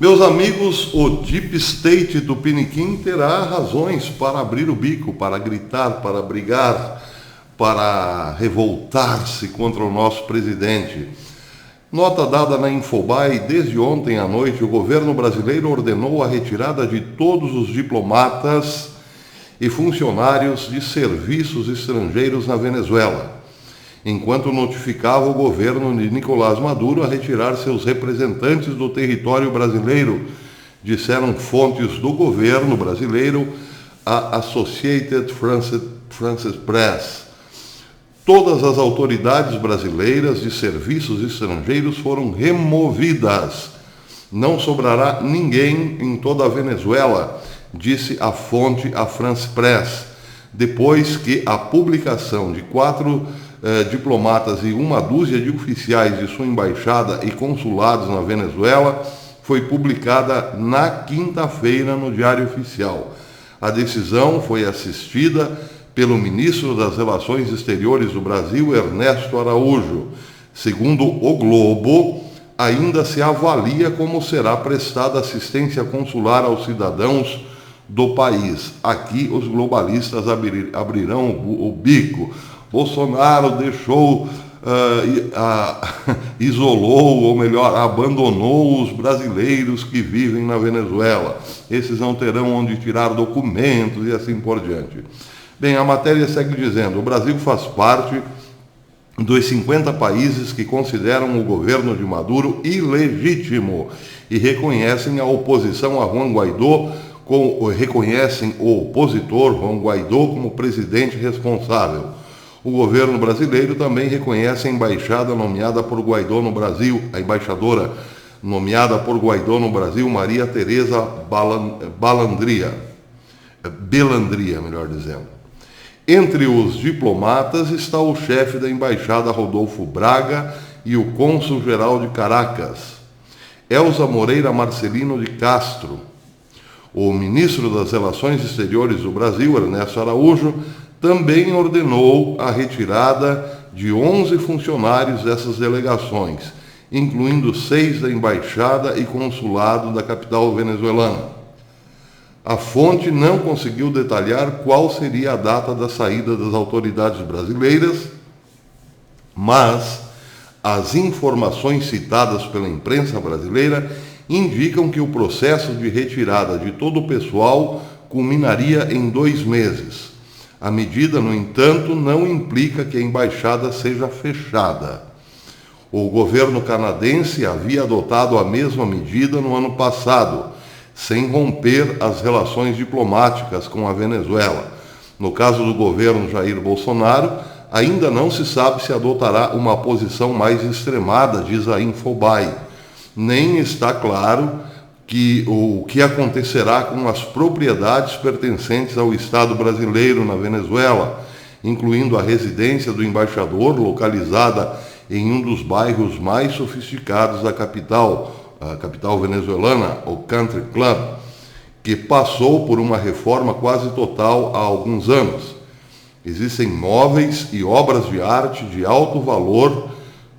Meus amigos, o Deep State Tupiniquim terá razões para abrir o bico, para gritar, para brigar, para revoltar-se contra o nosso presidente. Nota dada na Infobae, desde ontem à noite, o governo brasileiro ordenou a retirada de todos os diplomatas e funcionários de serviços estrangeiros na Venezuela, enquanto notificava o governo de Nicolás Maduro a retirar seus representantes do território brasileiro, disseram fontes do governo brasileiro à Associated Press. Todas as autoridades brasileiras de serviços estrangeiros foram removidas. Não sobrará ninguém em toda a Venezuela, disse a fonte à France Press, depois que a publicação de 4 diplomatas e uma dúzia de oficiais de sua embaixada e consulados na Venezuela foi publicada na quinta-feira no Diário Oficial. A decisão foi assistida pelo ministro das Relações Exteriores do Brasil, Ernesto Araújo. Segundo o Globo, ainda se avalia como será prestada assistência consular aos cidadãos do país. Aqui os globalistas abrirão o bico. Bolsonaro deixou, isolou, ou melhor, abandonou os brasileiros que vivem na Venezuela. Esses não terão onde tirar documentos e assim por diante. Bem, a matéria segue dizendo: o Brasil faz parte dos 50 países que consideram o governo de Maduro ilegítimo e reconhecem a oposição a Juan Guaidó, reconhecem o opositor Juan Guaidó como presidente responsável. O governo brasileiro também reconhece a embaixadora nomeada por Guaidó no Brasil, Maria Tereza Belandria, melhor dizendo. Entre os diplomatas está o chefe da embaixada Rodolfo Braga e o cônsul-geral de Caracas, Elza Moreira Marcelino de Castro. O ministro das Relações Exteriores do Brasil, Ernesto Araújo, também ordenou a retirada de 11 funcionários dessas delegações, incluindo 6 da embaixada e consulado da capital venezuelana. A fonte não conseguiu detalhar qual seria a data da saída das autoridades brasileiras, mas as informações citadas pela imprensa brasileira indicam que o processo de retirada de todo o pessoal culminaria em 2 meses. A medida, no entanto, não implica que a embaixada seja fechada. O governo canadense havia adotado a mesma medida no ano passado, sem romper as relações diplomáticas com a Venezuela. No caso do governo Jair Bolsonaro, ainda não se sabe se adotará uma posição mais extremada, diz a Infobae. Nem está claro o que acontecerá com as propriedades pertencentes ao Estado brasileiro na Venezuela, incluindo a residência do embaixador, localizada em um dos bairros mais sofisticados da capital, a capital venezuelana, o Country Club, que passou por uma reforma quase total há alguns anos. Existem móveis e obras de arte de alto valor,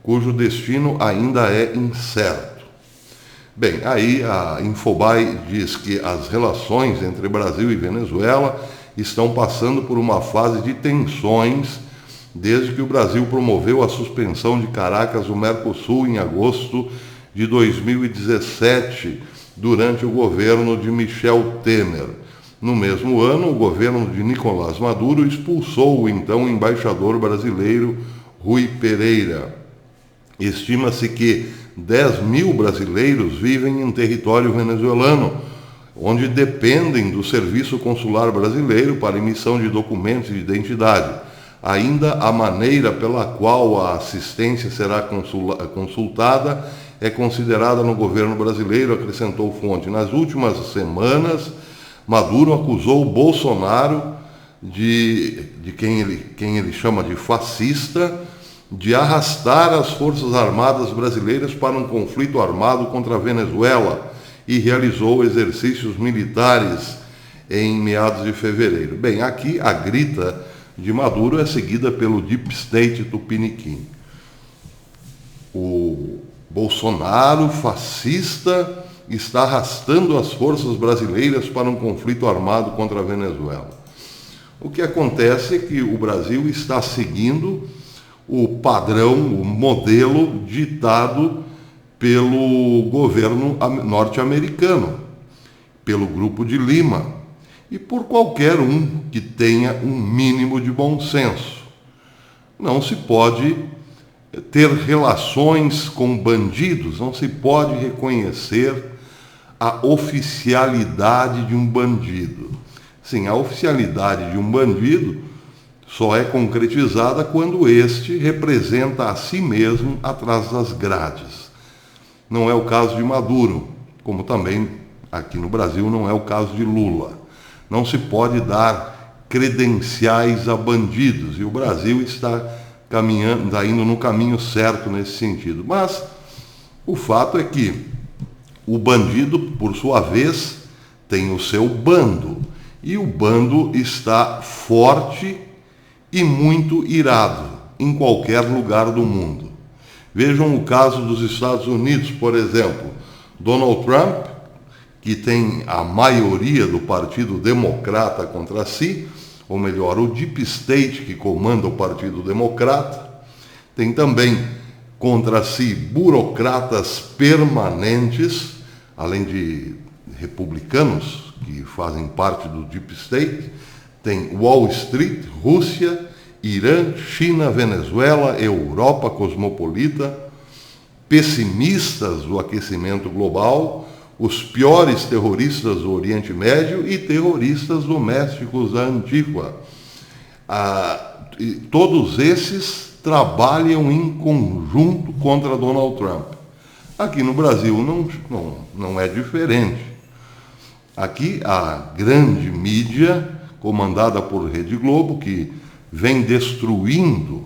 cujo destino ainda é incerto. Bem, aí a Infobae diz que as relações entre Brasil e Venezuela estão passando por uma fase de tensões desde que o Brasil promoveu a suspensão de Caracas do Mercosul em agosto de 2017, durante o governo de Michel Temer. No mesmo ano, o governo de Nicolás Maduro expulsou o então embaixador brasileiro Rui Pereira. Estima-se que 10 mil brasileiros vivem em território venezuelano, onde dependem do serviço consular brasileiro para emissão de documentos de identidade. Ainda a maneira pela qual a assistência será consultada é considerada no governo brasileiro, acrescentou fonte. Nas últimas semanas, Maduro acusou Bolsonaro de quem ele chama de fascista, de arrastar as Forças Armadas brasileiras para um conflito armado contra a Venezuela e realizou exercícios militares em meados de fevereiro. Bem, aqui a grita de Maduro é seguida pelo Deep State Tupiniquim. Bolsonaro, fascista, está arrastando as forças brasileiras para um conflito armado contra a Venezuela. O que acontece é que o Brasil está seguindo o padrão, o modelo ditado pelo governo norte-americano, pelo Grupo de Lima e por qualquer um que tenha um mínimo de bom senso. Não se pode ter relações com bandidos, não se pode reconhecer a oficialidade de um bandido. Sim, a oficialidade de um bandido só é concretizada quando este representa a si mesmo atrás das grades. Não é o caso de Maduro, como também aqui no Brasil não é o caso de Lula. Não se pode dar credenciais a bandidos, e o Brasil está indo no caminho certo nesse sentido. Mas o fato é que o bandido, por sua vez, tem o seu bando, e o bando está forte e muito irado em qualquer lugar do mundo. Vejam o caso dos Estados Unidos, por exemplo. Donald Trump, que tem a maioria do Partido Democrata contra si, ou melhor, o Deep State que comanda o Partido Democrata, tem também contra si burocratas permanentes, além de republicanos que fazem parte do Deep State, tem Wall Street, Rússia, Irã, China, Venezuela, Europa cosmopolita, pessimistas do aquecimento global, os piores terroristas do Oriente Médio e terroristas domésticos da Antifa. Todos esses trabalham em conjunto contra Donald Trump. Aqui no Brasil não é diferente. Aqui a grande mídia, comandada por Rede Globo, que vem destruindo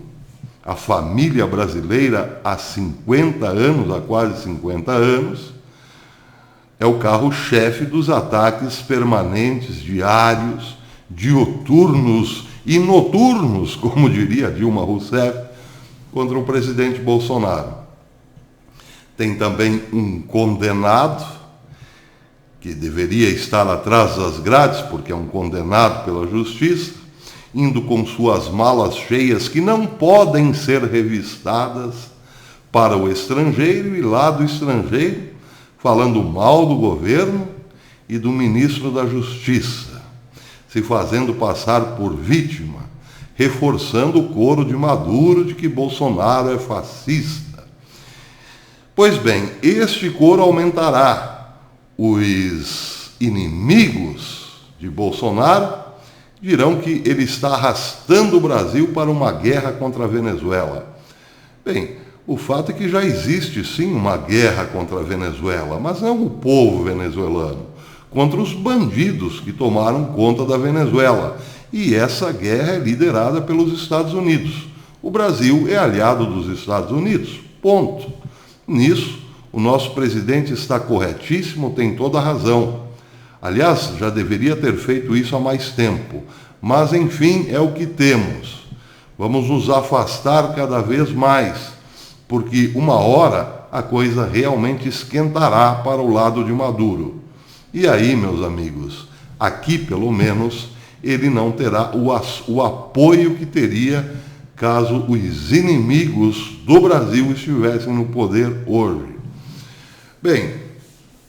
a família brasileira há 50 anos, há quase 50 anos, é o carro-chefe dos ataques permanentes, diários, diuturnos e noturnos, como diria Dilma Rousseff, contra o presidente Bolsonaro. Tem também um condenado, que deveria estar atrás das grades, porque é um condenado pela justiça, indo com suas malas cheias que não podem ser revistadas para o estrangeiro, e lá do estrangeiro, falando mal do governo e do ministro da Justiça, se fazendo passar por vítima, reforçando o coro de Maduro de que Bolsonaro é fascista. Pois bem, este coro aumentará. Os inimigos de Bolsonaro dirão que ele está arrastando o Brasil para uma guerra contra a Venezuela. Bem, o fato é que já existe sim uma guerra contra a Venezuela, mas não o povo venezuelano, contra os bandidos que tomaram conta da Venezuela. E essa guerra é liderada pelos Estados Unidos. O Brasil é aliado dos Estados Unidos, ponto. Nisso, o nosso presidente está corretíssimo, tem toda a razão. Aliás, já deveria ter feito isso há mais tempo. Mas, enfim, é o que temos. Vamos nos afastar cada vez mais, porque uma hora a coisa realmente esquentará para o lado de Maduro. E aí, meus amigos, aqui pelo menos, ele não terá o apoio que teria caso os inimigos do Brasil estivessem no poder hoje. Bem,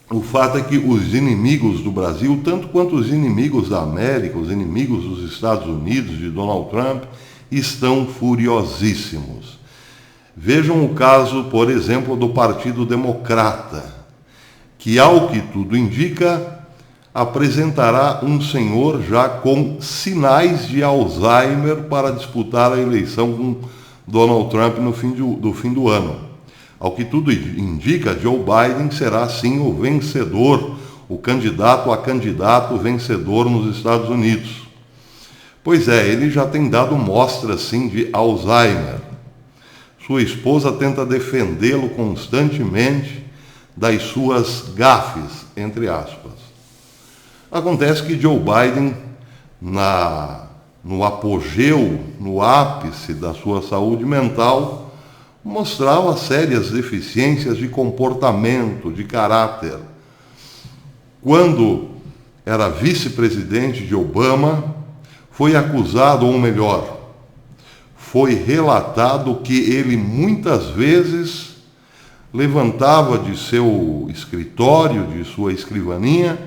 o fato é que os inimigos do Brasil, tanto quanto os inimigos da América, os inimigos dos Estados Unidos, de Donald Trump, estão furiosíssimos. Vejam o caso, por exemplo, do Partido Democrata, que, ao que tudo indica, apresentará um senhor já com sinais de Alzheimer para disputar a eleição com Donald Trump no fim do ano. Ao que tudo indica, Joe Biden será sim o vencedor, o candidato a candidato vencedor nos Estados Unidos. Pois é, ele já tem dado mostras sim de Alzheimer. Sua esposa tenta defendê-lo constantemente das suas gafes, entre aspas. Acontece que Joe Biden, no apogeu, no ápice da sua saúde mental, mostrava sérias deficiências de comportamento, de caráter. Quando era vice-presidente de Obama, foi acusado, ou melhor, foi relatado que ele muitas vezes levantava de seu escritório, de sua escrivaninha,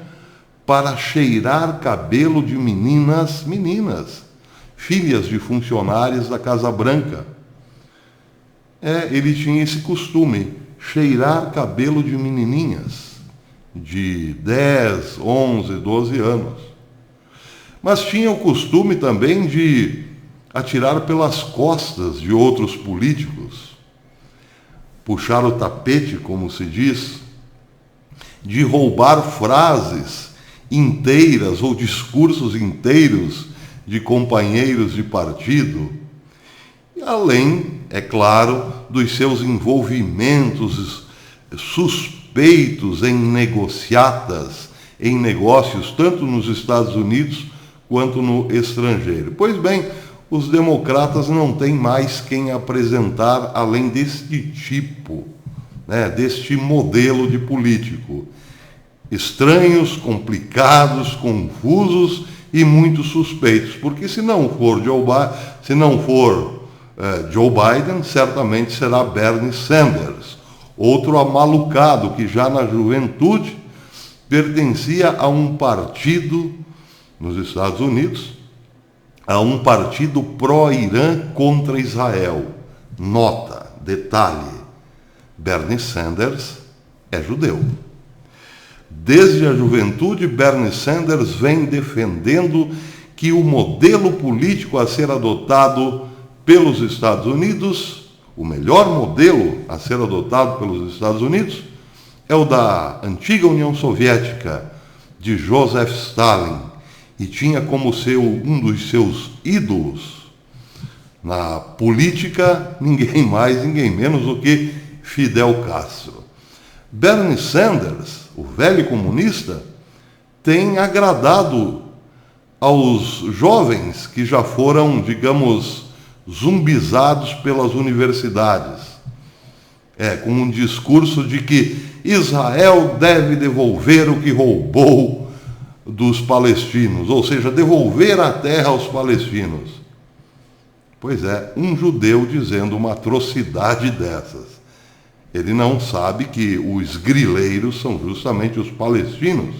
para cheirar cabelo de meninas, filhas de funcionários da Casa Branca. Ele tinha esse costume, cheirar cabelo de menininhas, de 10, 11, 12 anos. Mas tinha o costume também de atirar pelas costas de outros políticos, puxar o tapete, como se diz, de roubar frases inteiras ou discursos inteiros de companheiros de partido, e além, é claro, dos seus envolvimentos suspeitos em negociatas, em negócios, tanto nos Estados Unidos quanto no estrangeiro. Pois bem, os democratas não têm mais quem apresentar além deste tipo, deste modelo de político. Estranhos, complicados, confusos e muito suspeitos, porque se não for Joe Biden, certamente será Bernie Sanders, outro amalucado que já na juventude pertencia a um partido nos Estados Unidos, a um partido pró-Irã contra Israel. Nota, detalhe, Bernie Sanders é judeu. Desde a juventude, Bernie Sanders vem defendendo que o modelo político a ser adotado pelos Estados Unidos, o melhor modelo a ser adotado pelos Estados Unidos, é o da antiga União Soviética, de Joseph Stalin, e tinha como um dos seus ídolos na política ninguém mais, ninguém menos do que Fidel Castro. Bernie Sanders, o velho comunista, tem agradado aos jovens que já foram, digamos, zumbizados pelas universidades, com um discurso de que Israel deve devolver o que roubou dos palestinos, ou seja, devolver a terra aos palestinos. Pois é, um judeu dizendo uma atrocidade dessas. Ele não sabe que os grileiros são justamente os palestinos,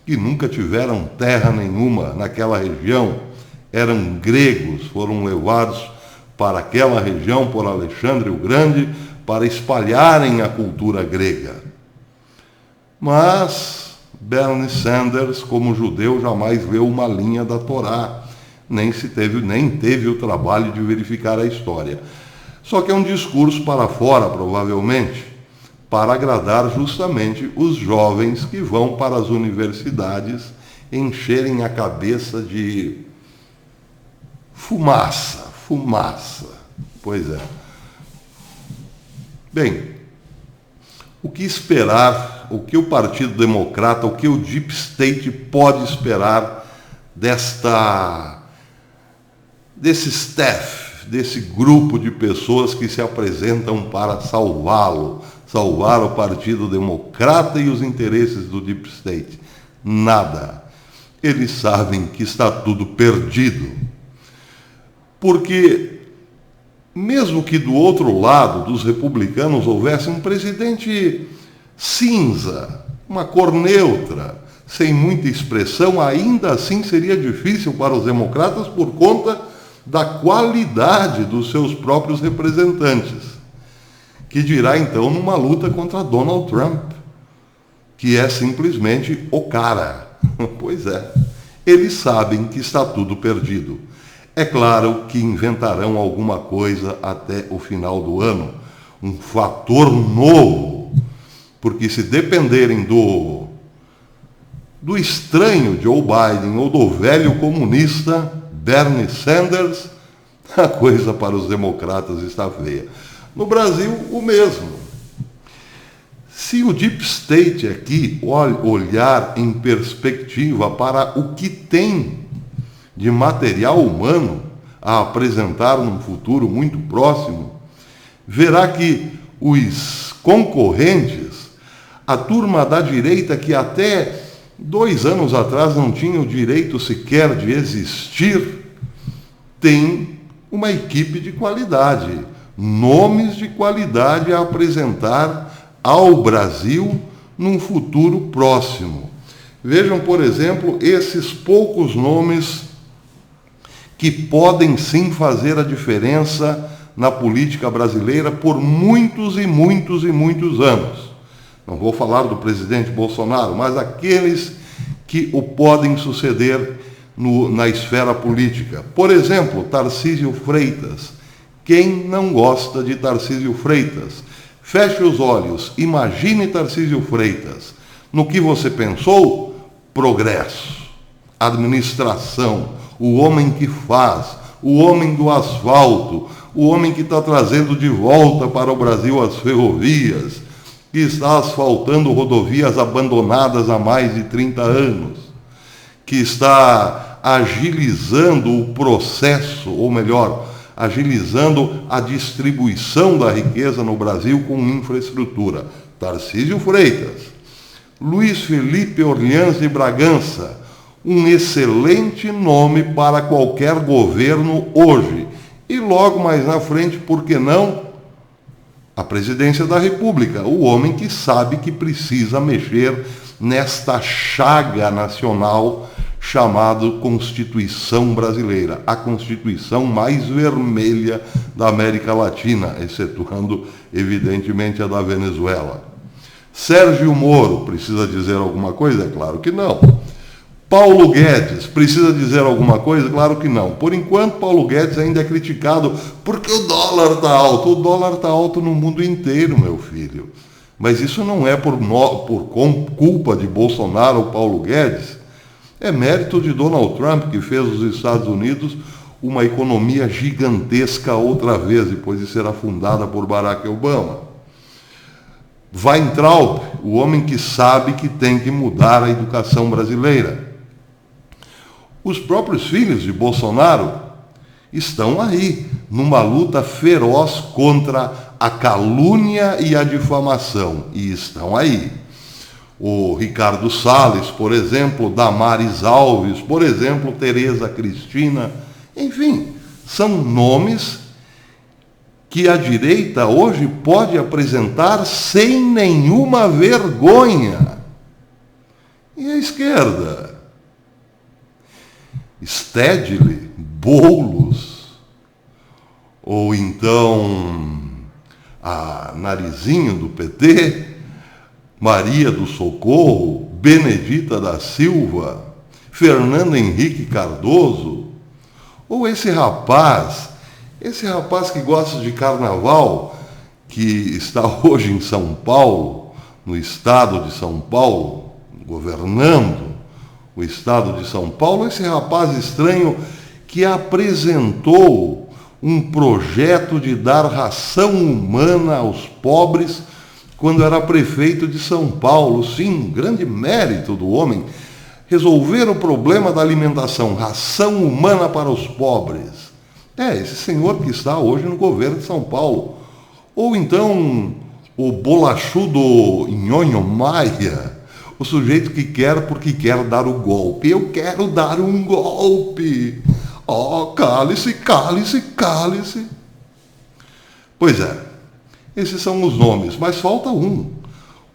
que nunca tiveram terra nenhuma naquela região, eram gregos, foram levados para aquela região por Alexandre o Grande para espalharem a cultura grega. Mas Bernie Sanders, como judeu, jamais leu uma linha da Torá, nem teve o trabalho de verificar a história. Só que é um discurso para fora, provavelmente, para agradar justamente os jovens que vão para as universidades encherem a cabeça de fumaça. Pois é. Bem, o que esperar, o que o Partido Democrata, o que o Deep State pode esperar desse staff, desse grupo de pessoas que se apresentam para salvar o Partido Democrata e os interesses do Deep State? Nada. Eles sabem que está tudo perdido. Porque, mesmo que do outro lado dos republicanos houvesse um presidente cinza, uma cor neutra, sem muita expressão, ainda assim seria difícil para os democratas por conta da qualidade dos seus próprios representantes. Que dirá então numa luta contra Donald Trump, que é simplesmente o cara. Pois é, eles sabem que está tudo perdido. É claro que inventarão alguma coisa até o final do ano, um fator novo, porque se dependerem do estranho Joe Biden ou do velho comunista Bernie Sanders, a coisa para os democratas está feia. No Brasil, o mesmo. Se o Deep State aqui olhar em perspectiva para o que tem de material humano a apresentar num futuro muito próximo, verá que os concorrentes, a turma da direita que até 2 anos atrás não tinha o direito sequer de existir, tem uma equipe de qualidade, nomes de qualidade a apresentar ao Brasil num futuro próximo. Vejam, por exemplo, esses poucos nomes que podem sim fazer a diferença na política brasileira por muitos e muitos e muitos anos. Não vou falar do presidente Bolsonaro, mas aqueles que o podem suceder na esfera política. Por exemplo, Tarcísio Freitas. Quem não gosta de Tarcísio Freitas? Feche os olhos, imagine Tarcísio Freitas. No que você pensou? Progresso, administração, o homem que faz, o homem do asfalto, o homem que está trazendo de volta para o Brasil as ferrovias, que está asfaltando rodovias abandonadas há mais de 30 anos, que está agilizando o processo, ou melhor, agilizando a distribuição da riqueza no Brasil com infraestrutura. Tarcísio Freitas. Luiz Felipe Orleans de Bragança, um excelente nome para qualquer governo hoje. E logo mais na frente, por que não? A presidência da República, o homem que sabe que precisa mexer nesta chaga nacional chamada Constituição Brasileira, a Constituição mais vermelha da América Latina, excetuando, evidentemente, a da Venezuela. Sérgio Moro, precisa dizer alguma coisa? É claro que não. Paulo Guedes, precisa dizer alguma coisa? Claro que não. Por enquanto, Paulo Guedes ainda é criticado porque o dólar está alto. O dólar está alto no mundo inteiro, meu filho. Mas isso não é por culpa de Bolsonaro ou Paulo Guedes. É mérito de Donald Trump, que fez dos Estados Unidos uma economia gigantesca outra vez, depois de ser afundada por Barack Obama. Weintraub, o homem que sabe que tem que mudar a educação brasileira. Os próprios filhos de Bolsonaro estão aí, numa luta feroz contra a calúnia e a difamação. E estão aí. O Ricardo Salles, por exemplo, Damares Alves, por exemplo, Tereza Cristina. Enfim, são nomes que a direita hoje pode apresentar sem nenhuma vergonha. E a esquerda? Stedley, Boulos, ou então a Narizinho do PT, Maria do Socorro, Benedita da Silva, Fernando Henrique Cardoso, ou esse rapaz que gosta de carnaval, que está hoje em São Paulo, no estado de São Paulo, governando o estado de São Paulo, esse rapaz estranho que apresentou um projeto de dar ração humana aos pobres quando era prefeito de São Paulo. Sim, grande mérito do homem, resolver o problema da alimentação, ração humana para os pobres. Esse senhor que está hoje no governo de São Paulo. Ou então o bolachudo Nhonho Maia, o sujeito que quer porque quer dar o golpe. Eu quero dar um golpe. Oh, cale-se, cale-se, cale-se. Pois é, esses são os nomes, mas falta um,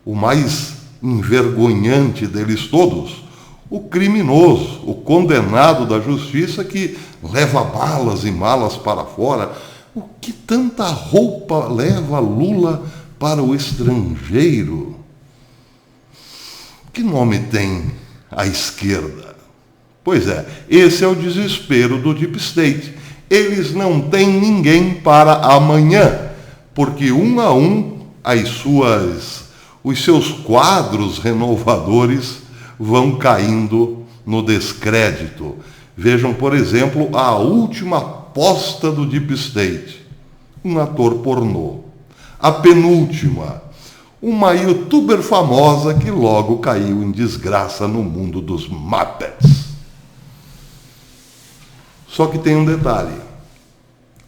o mais envergonhante deles todos, o criminoso, o condenado da justiça que leva malas e malas para fora. O que tanta roupa leva Lula para o estrangeiro? Que nome tem a esquerda? Pois é, esse é o desespero do Deep State. Eles não têm ninguém para amanhã, porque um a um os seus quadros renovadores vão caindo no descrédito. Vejam, por exemplo, a última aposta do Deep State, um ator pornô. A penúltima, uma youtuber famosa que logo caiu em desgraça no mundo dos Muppets. Só que tem um detalhe.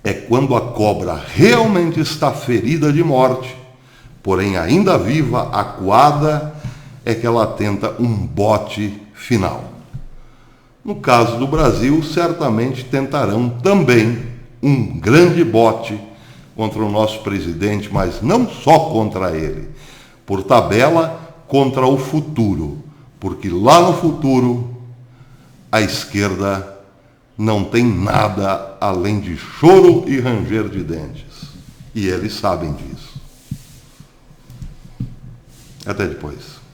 é quando a cobra realmente está ferida de morte, porém ainda viva, acuada, é que ela tenta um bote final. No caso do Brasil, certamente tentarão também um grande bote contra o nosso presidente, mas não só contra ele, por tabela, contra o futuro, porque lá no futuro a esquerda não tem nada além de choro e ranger de dentes. E eles sabem disso. Até depois.